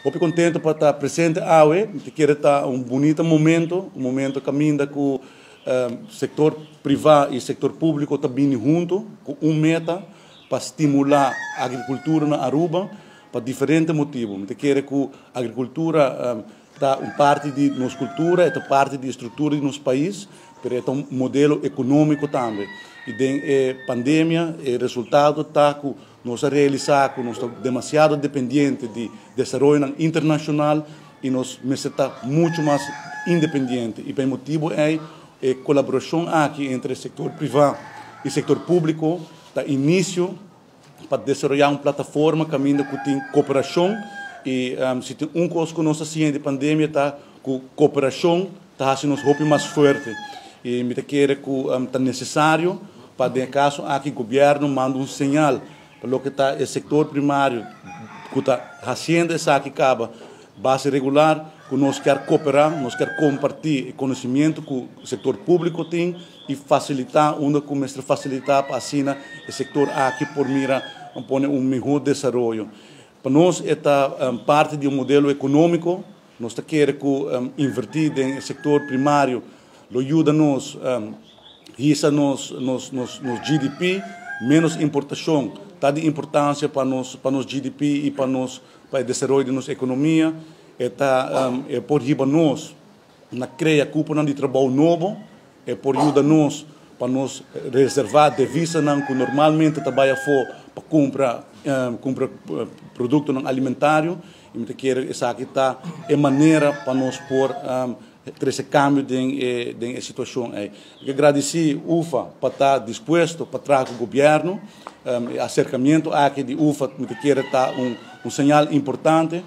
Estou contente para estar presente hoje, quero estar um bonito momento, caminho com o setor privado e setor público também junto, com meta para estimular a agricultura na Aruba, para diferentes motivos. Eu quero que a agricultura está parte de nossa cultura, é parte da estrutura do nosso país, mas é um modelo econômico também. E da pandemia, o resultado está que nós estamos demasiado dependentes de desenvolvimento internacional e nós estamos muito mais independentes. E o motivo é a colaboração aqui entre o setor privado e o setor público, da início para desenvolver uma plataforma caminho que tem cooperação e se tem coisa que nós fazemos de pandemia está com cooperação está fazendo nos roupa mais forte e me quero que é necessário para de caso aqui o governo manda sinal para o que está o setor primário que está fazendo essa aqui acaba base regular que nós quer cooperar, nós quer compartilhar o conhecimento que o setor público tem e facilitar, onde começar a facilitar para assim o setor aqui por mira um melhor desenvolvimento. Para nós, é parte de um modelo econômico, nós queremos invertir no setor primário, ajuda-nos, isso nos GDP, menos importação, está de importância para nos GDP e para o desenvolvimento da nossa economia, é por nós na criar cúpula de trabalho novo, é por ajudar-nos para nos reservar divisa que normalmente trabalha fora para comprar produto alimentário e me quero essa aqui está é maneira para nós pôr esse câmbio de situação aí. Eu agradeci UFA para estar disposto para trazer o governo acercamento aqui de UFA me quero estar um sinal importante.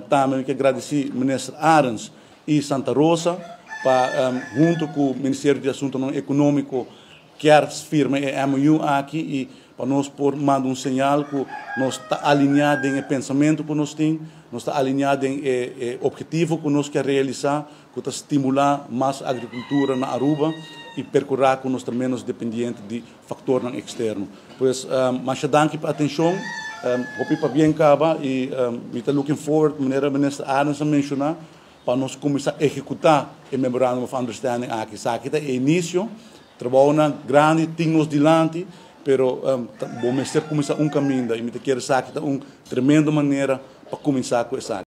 Também que agradeci o ministro Arens e Santa Rosa para junto com o Ministério de Assuntos Econômicos quer firma a MOU aqui e para nós por mandar sinal que nós está alinhado em pensamento que nós temos, nós está alinhado em objetivo que nós quer realizar, que está estimular mais a agricultura na Aruba e percorrer que nós está menos dependente de fator externo. Pois, mais danke pela atenção. Hope para bem acaba e estou looking forward, maneira ministra Arens a mencionar, para nós começar a executar o Memorandum of Understanding aqui. Isso aqui é o início, trabalho grande, temos dilante, pero vamos começar caminho e me quero saber uma tremenda maneira para começar com isso.